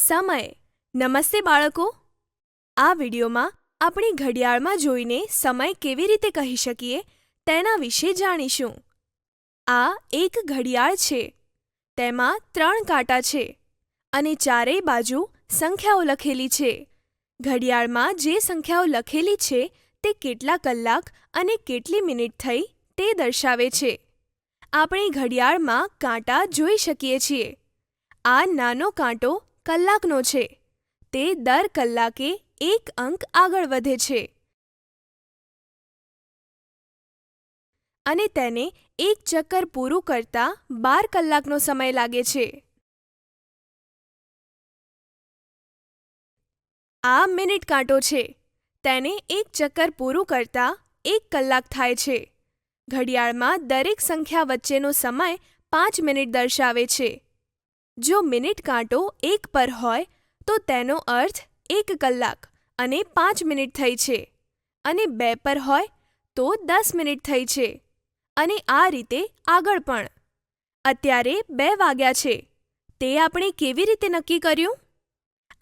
સમય. નમસ્તે બાળકો. આ વિડીયોમાં આપણે ઘડિયાળમાં જોઈને સમય કેવી રીતે કહી શકીએ તેના વિશે જાણીશું. આ એક ઘડિયાળ છે. તેમાં 3 કાંટા છે અને ચારેય બાજુ સંખ્યાઓ લખેલી છે. ઘડિયાળમાં જે સંખ્યાઓ લખેલી છે તે કેટલા કલાક અને કેટલી મિનિટ થઈ તે દર્શાવે છે. આપણે ઘડિયાળમાં કાંટા જોઈ શકીએ છીએ. આ નાનો કાંટો કલાકનો છે. તે દર કલાકે 1 અંક આગળ વધે છે અને તેને એક ચક્કર પૂરું કરતા 12 કલાકનો સમય લાગે છે. આ મિનિટ કાંટો છે. તેને એક ચક્કર પૂરું કરતા 1 કલાક થાય છે. ઘડિયાળમાં દરેક સંખ્યા વચ્ચેનો સમય 5 મિનિટ દર્શાવે છે. જો મિનિટ કાંટો 1 પર હોય તો તેનો અર્થ 1 કલાક અને 5 મિનિટ થઈ છે અને 2 પર હોય તો 10 મિનિટ થઈ છે અને આ રીતે આગળ પણ. અત્યારે 2 વાગ્યા છે. તે આપણે કેવી રીતે નક્કી કર્યું?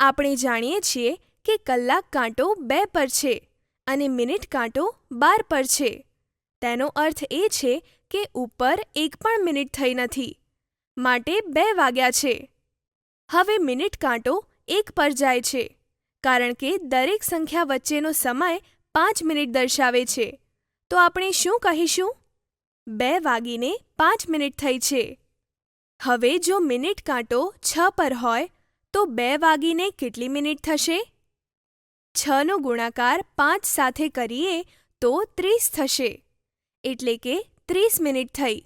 આપણે જાણીએ છીએ કે કલાક કાંટો 2 પર છે અને મિનિટ કાંટો 12 પર છે. તેનો અર્થ એ છે કે ઉપર 1 પણ મિનિટ થઈ નથી, માટે 2 વાગ્યા છે. હવે મિનિટ કાંટો 1 પર જાય છે કારણ કે દરેક સંખ્યા વચ્ચેનો સમય 5 મિનિટ દર્શાવે છે. તો આપણે શું કહીશું? 2 વાગીને 5 મિનિટ થઈ છે. હવે જો મિનિટ કાંટો 6 પર હોય તો 2 વાગીને કેટલી મિનિટ થશે? 6નો ગુણાકાર 5 સાથે કરીએ તો 30 થશે, એટલે કે 30 મિનિટ થઈ.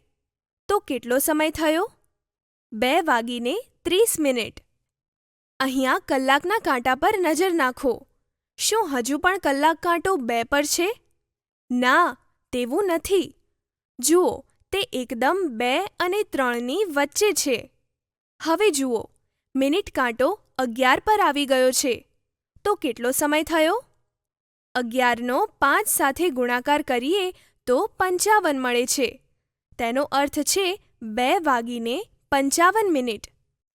તો કેટલો સમય થયો? 2 વાગીને 30 મિનિટ. અહીંયા કલાકના કાંટા પર નજર નાખો. શું હજુ પણ કલાક કાંટો 2 પર છે? ના, તેવું નથી. જુઓ, તે એકદમ 2 અને 3ની વચ્ચે છે. હવે જુઓ, મિનિટ કાંટો 11 પર આવી ગયો છે. તો કેટલો સમય થયો? 11નો 5 સાથે ગુણાકાર કરીએ તો 55 મળે છે. તેનો અર્થ છે 2 વાગીને 55 મિનિટ.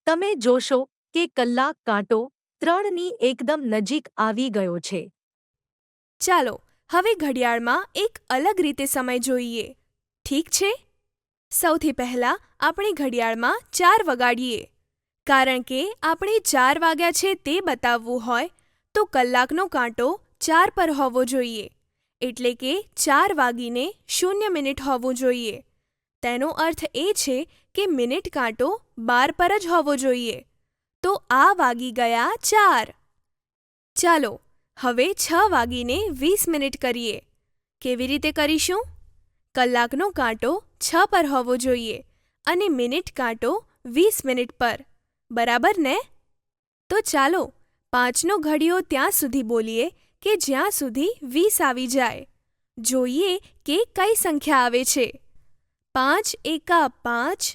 તમે જોશો કે કલાક કાંટો 3ની એકદમ નજીક આવી ગયો છે. ચાલો હવે ઘડિયાળમાં એક અલગ રીતે સમય જોઈએ. ઠીક છે? સૌથી પહેલા આપણે ઘડિયાળમાં 4 વગાડીએ. કારણ કે આપણે 4 વાગ્યા છે તે બતાવવું હોય તો કલાકનો કાંટો 4 પર હોવો જોઈએ, એટલે કે 4 વાગીને 0 મિનિટ હોવું જોઈએ. તેનો અર્થ એ છે કે મિનિટ કાંટો 12 પર જ હોવો જોઈએ. તો આ વાગી ગયા 4. ચાલો હવે 6 વાગીને 20 મિનિટ કરીએ. કેવી રીતે કરીશું? કલાકનો કાંટો 6 પર હોવો જોઈએ અને મિનિટ કાંટો 20 મિનિટ પર. બરાબર ને? તો ચાલો 5નો ઘડિયો ત્યાં સુધી બોલીએ કે જ્યાં સુધી 20 આવી જાય. જોઈએ કે કઈ સંખ્યા આવે છે. 5 એકા 5,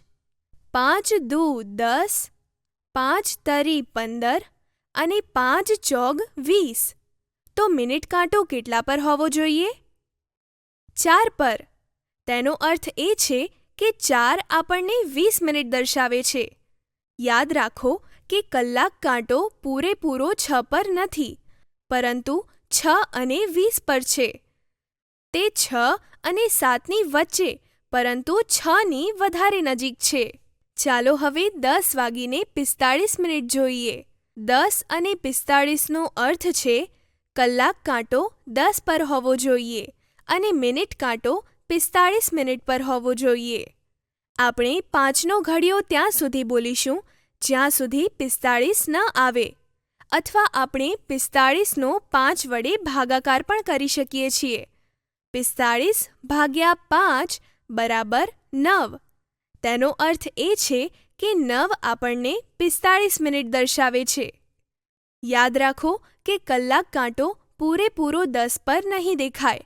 5 દુ 10, 5 તરી 15 અને 5 ચોગ 20. તો મિનિટ કાંટો કેટલા પર હોવો જોઈએ? 4 પર. તેનો અર્થ એ છે કે 4 આપણને 20 મિનિટ દર્શાવે છે. યાદ રાખો કે કલાક કાંટો પૂરેપૂરો 6 પર નથી, પરંતુ 6 અને 20 પર છે. તે 6 અને 7ની વચ્ચે, પરંતુ 6ની વધારે નજીક છે. ચાલો હવે 10 વાગીને 45 મિનિટ જોઈએ. 10 અને 45નો અર્થ છે કલાક કાંટો 10 પર હોવો જોઈએ અને મિનિટ કાંટો 45 મિનિટ પર હોવો જોઈએ. આપણે 5નો ઘડિયો ત્યાં સુધી બોલીશું જ્યાં સુધી 45 ન આવે, અથવા આપણે 45નો 5 વડે ભાગાકાર પણ કરી શકીએ છીએ. 45 ભાગ્યા 5 બરાબર 9. તેનો અર્થ એ છે કે 9 આપણને 45 મિનિટ દર્શાવે છે. યાદ રાખો કે કલાક કાંટો પૂરેપૂરો 10 પર નહીં દેખાય.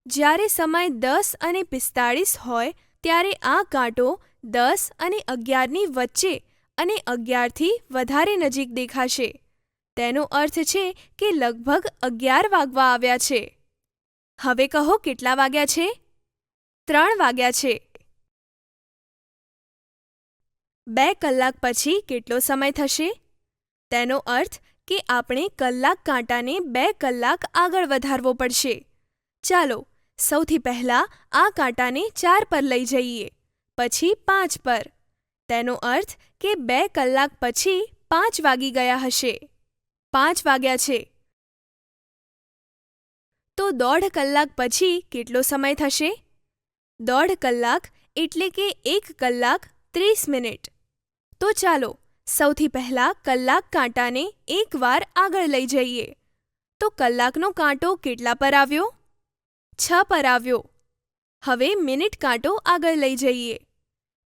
જ્યારે સમય 10 અને 45 હોય ત્યારે આ કાંટો 10 અને 11ની વચ્ચે અને 11થી વધારે નજીક દેખાશે. તેનો અર્થ છે કે લગભગ 11 વાગવા આવ્યા છે. હવે કહો કેટલા વાગ્યા છે? 3 વાગ્યા છે. 2 કલાક પછી કેટલો સમય થશે? તેનો અર્થ કે આપણે કલાક કાંટાને 2 કલાક આગળ વધારવો પડશે. ચાલો સૌથી પહેલા આ કાંટાને 4 પર લઈ જઈએ, પછી 5 પર. તેનો અર્થ કે 2 કલાક પછી 5 વાગી ગયા હશે. 5 વાગ્યા છે. તો 1.5 કલાક પછી કેટલો સમય થશે? 1.5 કલાક એટલે કે 1 કલાક 30 મિનિટ. તો ચાલો સૌથી પહેલા કલાક કાંટાને એકવાર આગળ લઈ જઈએ. તો કલાકનો કાંટો કેટલા પર આવ્યો? 6 પર આવ્યો. હવે મિનિટ કાંટો આગળ લઈ જઈએ.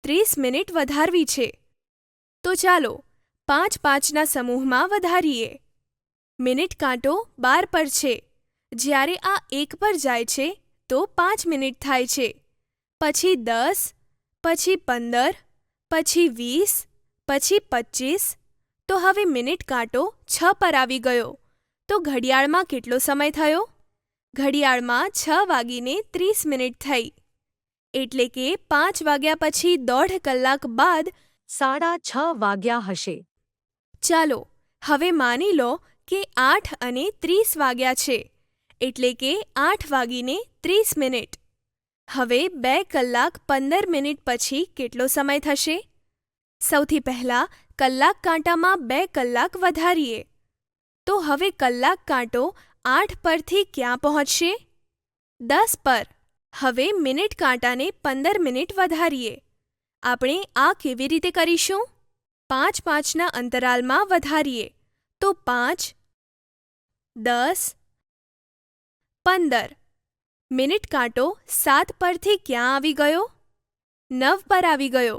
30 મિનિટ વધારવી છે. તો ચાલો 5-5ના સમૂહમાં વધારીએ. મિનિટ કાંટો 12 પર છે. જ્યારે આ 1 પર જાય છે તો 5 મિનિટ થાય છે. પછી 10, પછી 15, પછી 20, પછી 25. તો હવે મિનિટ કાંટો 6 પર આવી ગયો. તો ઘડિયાળમાં કેટલો સમય થયો? ઘડિયાળમાં 6:30 મિનિટ થઈ. એટલે કે 5 વાગ્યા પછી 1.5 કલાક બાદ 6:30 વાગ્યા હશે. ચાલો હવે માની લો કે 8:30 વાગ્યા છે. એટલે કે 8:30 મિનિટ. હવે 2 કલાક 15 મિનિટ પછી કેટલો સમય થશે? સૌથી પહેલા કલાક કાંટામાં 2 કલાક વધારીએ. તો હવે કલાક કાંટો 8 પરથી ક્યાં પહોંચશે? 10 પર. હવે મિનિટ કાંટાને 15 મિનિટ વધારીએ. આપણે આ કેવી રીતે કરીશું? 5-5ના અંતરાલમાં વધારીએ. તો 5, 10, 15. મિનિટ કાંટો 7 પરથી ક્યાં આવી ગયો? 9 પર આવી ગયો.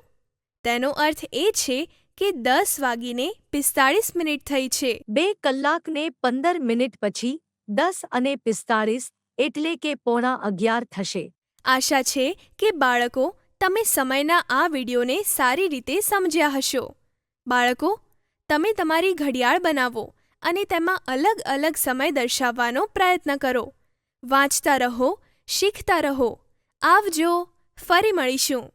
તેનો અર્થ એ છે કે 10:45 મિનિટ થઈ છે. 2 કલાકને 15 મિનિટ પછી 10:45 એટલે કે 11:15 થશે. આશા છે કે બાળકો તમે સમયના આ વિડીયોને સારી રીતે સમજ્યા હશો. બાળકો, તમે તમારી ઘડિયાળ બનાવો અને તેમાં અલગ અલગ સમય દર્શાવવાનો પ્રયત્ન કરો. વાંચતા રહો, શીખતા રહો. આવજો. ફરી મળીશું.